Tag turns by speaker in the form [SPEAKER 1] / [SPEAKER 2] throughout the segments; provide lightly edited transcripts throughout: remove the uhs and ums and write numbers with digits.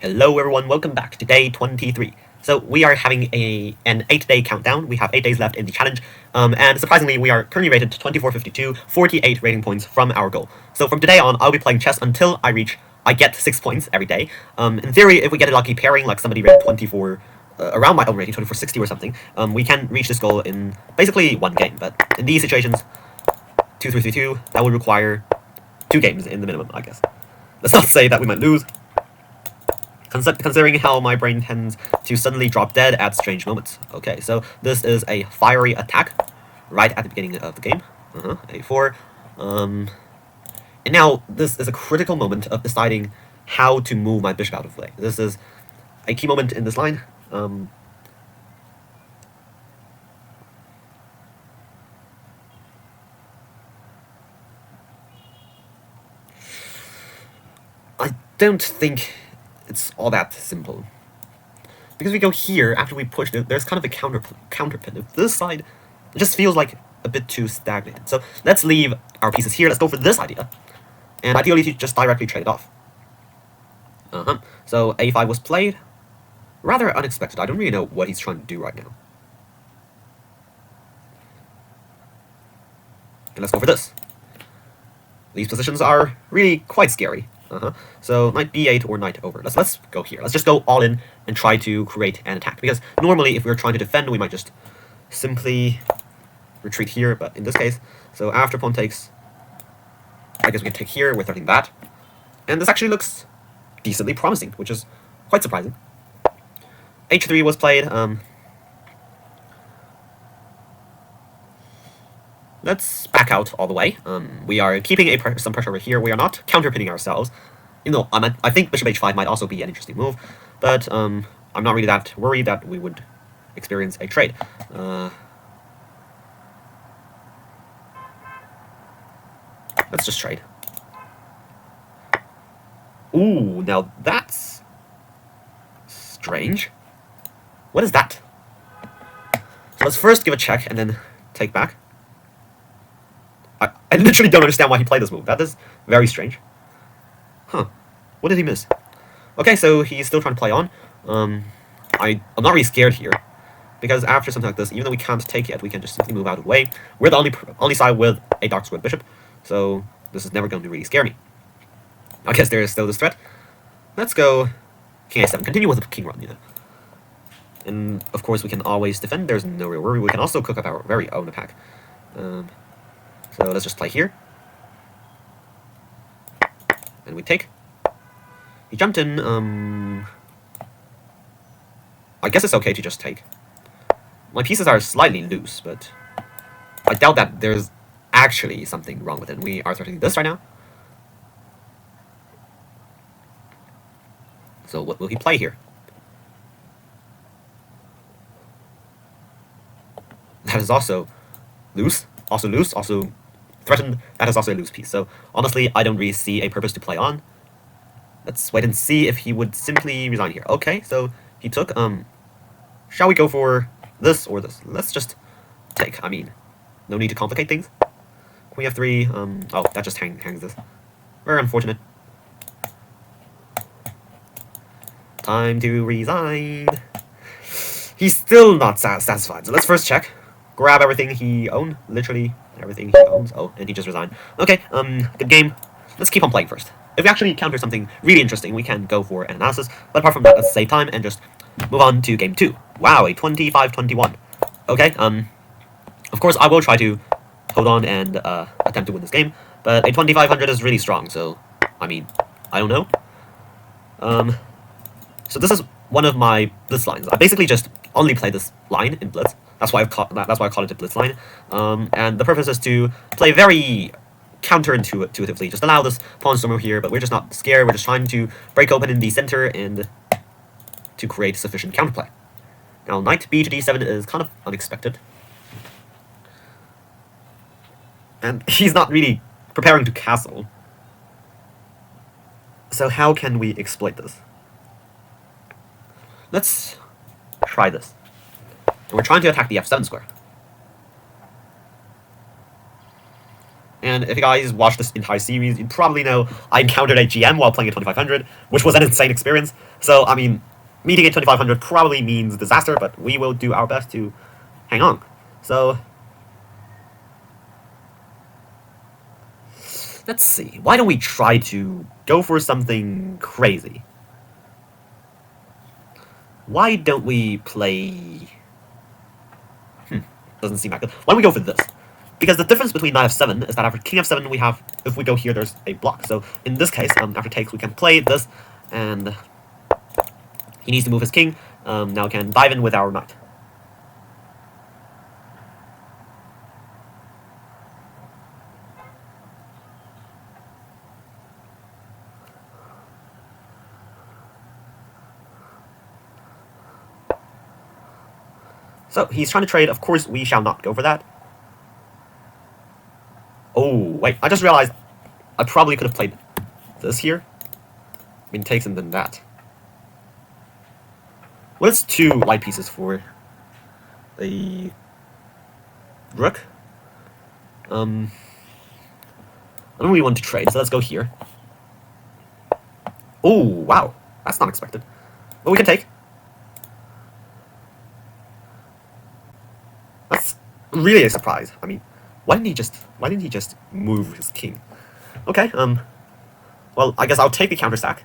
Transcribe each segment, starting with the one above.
[SPEAKER 1] Hello everyone, welcome back to day 23. So we are having an 8-day countdown. We have 8 days left in the challenge, and surprisingly we are currently rated 2452, 48 rating points from our goal. So from today on, I'll be playing chess until I get 6 points every day. In theory, if we get a lucky pairing, like somebody rated 24, around my own rating, 2460 or something, we can reach this goal in basically one game. But in these situations, 2-3-3-2, that would require 2 games in the minimum, I guess. Let's not say that we might lose, considering how my brain tends to suddenly drop dead at strange moments. Okay, so this is a fiery attack right at the beginning of the game. A4. And now this is a critical moment of deciding how to move my bishop out of play. This is a key moment in this line. I don't think it's all that simple. Because we go here, after we push, there's kind of a counter pin. This side just feels like a bit too stagnated. So let's leave our pieces here. Let's go for this idea. And ideally, to just directly trade it off. So a5 was played. Rather unexpected. I don't really know what he's trying to do right now. And let's go for this. These positions are really quite scary. So knight b8 or knight over. Let's go here. Let's just go all in and try to create an attack. Because normally, if we were trying to defend, we might just simply retreat here. But in this case, so after pawn takes, I guess we can take here. We're threatening that, and this actually looks decently promising, which is quite surprising. h3 was played. Let's back out all the way. We are keeping some pressure over here. We are not counterpinning ourselves. You know, I think bishop h5 might also be an interesting move, but I'm not really that worried that we would experience a trade. Let's just trade. Ooh, now that's strange. What is that? So let's first give a check and then take back. I literally don't understand why he played this move. That is very strange. Huh. What did he miss? Okay, so he's still trying to play on. I'm not really scared here, because after something like this, even though we can't take yet, we can just simply move out of the way. We're the only side with a dark squared bishop, so this is never going to really scare me. I guess there is still this threat. Let's go king a7. Continue with the king run, you know. And of course, we can always defend. There's no real worry. We can also cook up our very own attack. So let's just play here. And we take. He jumped in. I guess it's okay to just take. My pieces are slightly loose, but I doubt that there's actually something wrong with it. We are threatening this right now. So what will he play here? That is also loose. Also loose. Also threatened. That is also a loose piece. So honestly, I don't really see a purpose to play on. Let's wait and see if he would simply resign here. Okay, so he took. Shall we go for this or this? Let's just take. I mean, no need to complicate things. Queen f3. Oh, that just hangs this. Very unfortunate. Time to resign. He's still not satisfied. So let's first check. Grab everything he owned. Literally everything he owns. Oh, and he just resigned. Okay, good game. Let's keep on playing first. If we actually counter something really interesting, we can go for an analysis. But apart from that, let's save time and just move on to game 2. Wow, a 25-21. Okay, of course, I will try to hold on and attempt to win this game. But a 2500 is really strong, so, I mean, I don't know. So this is one of my Blitz lines. I basically just only play this line in Blitz. That's why I call it a Blitz line. And the purpose is to play very counterintuitively. Just allow this pawn storm over here, but we're just not scared. We're just trying to break open in the center and to create sufficient counterplay. Now, knight b to d7 is kind of unexpected. And he's not really preparing to castle. So how can we exploit this? Let's try this. And we're trying to attack the f7 square. And if you guys watched this entire series, you'd probably know I encountered a GM while playing at 2500, which was an insane experience. So, I mean, meeting at 2500 probably means disaster, but we will do our best to hang on. So, let's see. Why don't we try to go for something crazy? Why don't we play... doesn't seem that good. Why don't we go for this? Because the difference between knight f7 is that after king f7 we have, if we go here, there's a block. So in this case, after takes we can play this, and he needs to move his king. Now we can dive in with our knight. So he's trying to trade. Of course, we shall not go for that. Oh, wait, I just realized I probably could have played this here. I mean, takes and then that. Well, it's 2 light pieces for the rook. I don't really want to trade, so let's go here. Oh, wow, that's not expected. But we can take. That's really a surprise. I mean, why didn't he just move his king? Okay, well, I guess I'll take the counter sack.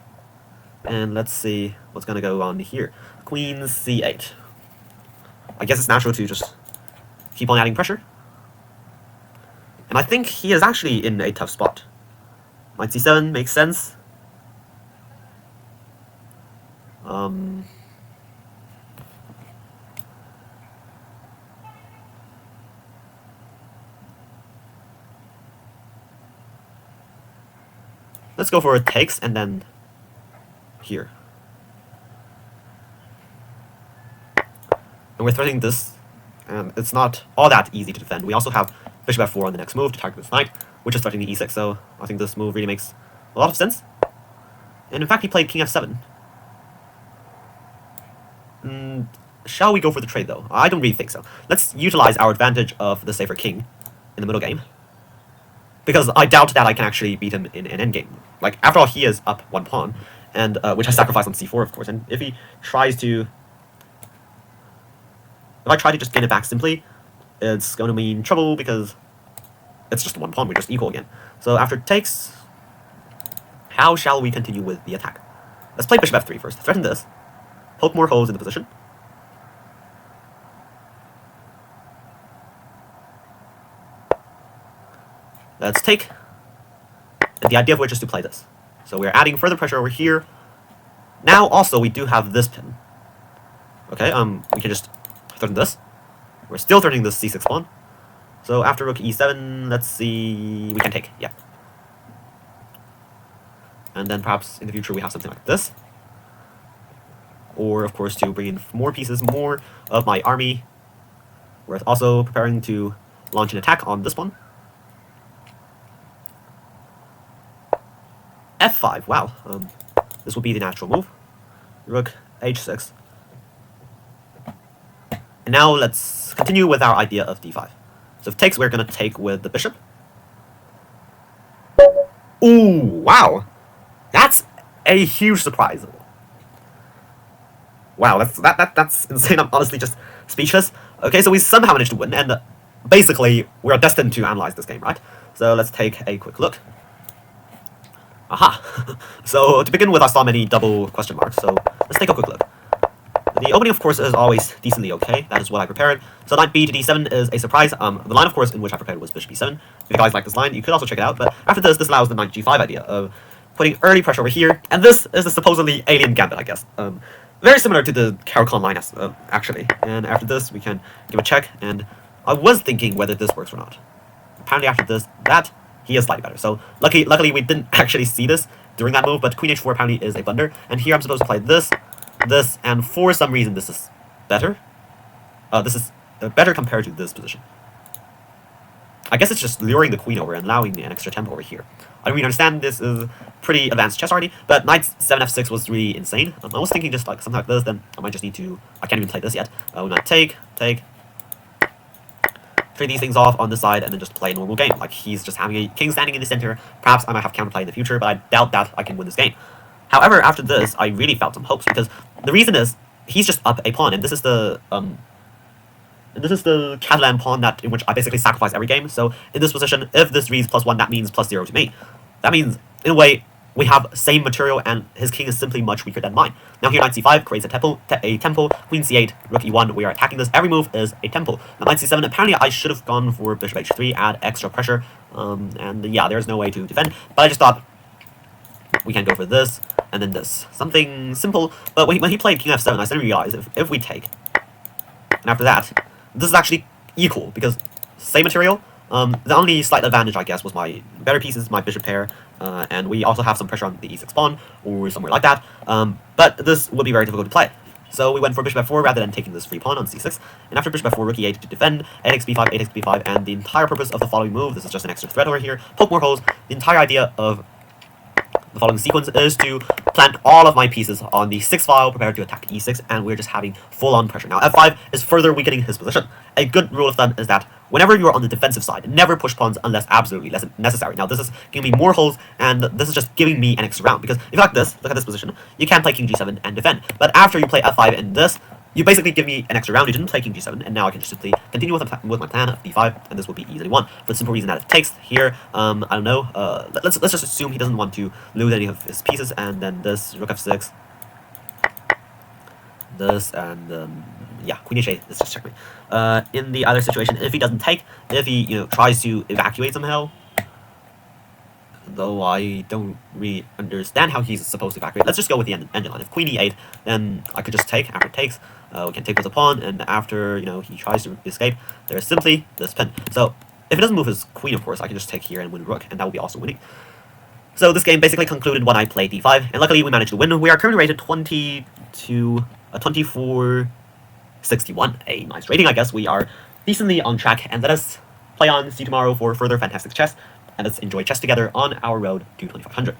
[SPEAKER 1] And let's see what's gonna go on here. Queen c8. I guess it's natural to just keep on adding pressure. And I think he is actually in a tough spot. Knight c7 makes sense. Let's go for takes and then here. And we're threatening this, and it's not all that easy to defend. We also have bishop f4 on the next move to target this knight, which is threatening e6, so I think this move really makes a lot of sense. And in fact, he played king f7. Shall we go for the trade, though? I don't really think so. Let's utilize our advantage of the safer king in the middle game. Because I doubt that I can actually beat him in an endgame. Like, after all, he is up 1 pawn, and which I sacrificed on c4, of course. And if he tries to... If I try to just gain it back simply, it's going to mean trouble because it's just 1 pawn, we're just equal again. So after takes, how shall we continue with the attack? Let's play bishop f3 first. Threaten this. Poke more holes in the position. Let's take. And the idea of which is to play this. So we're adding further pressure over here. Now also we do have this pin. Okay, we can just threaten this. We're still threatening this c6 pawn. So after rook e7, let's see, we can take, yeah. And then perhaps in the future we have something like this. Or of course to bring in more pieces, more of my army. We're also preparing to launch an attack on this one. f5, wow. This will be the natural move. Rook h6. And now let's continue with our idea of d5. So if takes, we're going to take with the bishop. Ooh, wow. That's a huge surprise. Wow, that's insane. I'm honestly just speechless. Okay, so we somehow managed to win, and basically we're destined to analyze this game, right? So let's take a quick look. Aha! So to begin with, I saw many double question marks, so let's take a quick look. The opening, of course, is always decently okay. That is what I prepared. So knight b to d7 is a surprise. The line, of course, in which I prepared was bishop e7. If you guys like this line, you could also check it out. But after this allows the knight g5 idea of putting early pressure over here. And this is the supposedly alien gambit, I guess. Very similar to the Catalan line, actually. And after this, we can give a check. And I was thinking whether this works or not. Apparently after this, he is slightly better. So luckily we didn't actually see this during that move, but queen h4 apparently is a blunder. And here I'm supposed to play this, and for some reason this is better. This is better compared to this position. I guess it's just luring the queen over and allowing an extra tempo over here. I don't really understand, this is pretty advanced chess already, but knight 7f6 was really insane. I was thinking just like something like this, then I might just need to... I can't even play this yet. We might take. Trade trade these things off on the side and then just play a normal game. Like, he's just having a king standing in the center. Perhaps I might have counterplay in the future, but I doubt that I can win this game. However, after this, I really felt some hopes, because the reason is he's just up a pawn, and this is the Catalan pawn in which I basically sacrifice every game. So in this position, if this reads +1, that means +0 to me. That means, in a way, we have same material, and his king is simply much weaker than mine. Now here, knight c5 creates a tempo, queen c8, rook e1, we are attacking this. Every move is a tempo. Now knight c7, apparently I should have gone for bishop h3, add extra pressure, and yeah, there's no way to defend, but I just thought we can go for this, and then this. Something simple, but when he played king f7, I suddenly realized if we take, and after that, this is actually equal, because same material. The only slight advantage, I guess, was my better pieces, my bishop pair, and we also have some pressure on the e6 pawn, or somewhere like that, but this would be very difficult to play. So we went for bishop f4 rather than taking this free pawn on c6, and after bishop f4, rook e8 to defend, 8x b5, 8x b5, and the entire purpose of the following move, this is just an extra threat over here, poke more holes, the entire idea of the following sequence is to plant all of my pieces on the 6th file, prepared to attack e6, and we're just having full-on pressure. Now, f5 is further weakening his position. A good rule of thumb is that whenever you're on the defensive side, never push pawns unless absolutely necessary. Now, this is giving me more holes, and this is just giving me an extra round, because if you like this, look at this position, you can play king g7 and defend. But after you play f5 and this, you basically give me an extra round. You didn't play king g7, and now I can just simply continue with my plan of b5, and this will be easily won. For the simple reason that it takes here, I don't know, let's just assume he doesn't want to lose any of his pieces, and then this, rook f6, this, and yeah, queen h8, this just checkmate. In the other situation, if he doesn't take, if he, tries to evacuate somehow, though I don't really understand how he's supposed to evacuate. Let's just go with the end line. If queen e8, then I could just take. After it takes, we can take with a pawn, and after, he tries to escape, there's simply this pin. So, if he doesn't move his queen, of course, I can just take here and win rook, and that will be also winning. So this game basically concluded when I played d5, and luckily we managed to win. We are currently rated 2461, a nice rating, I guess. We are decently on track, and let us play on. See you tomorrow for further fantastic chess, and let's enjoy chess together on our road to 2500.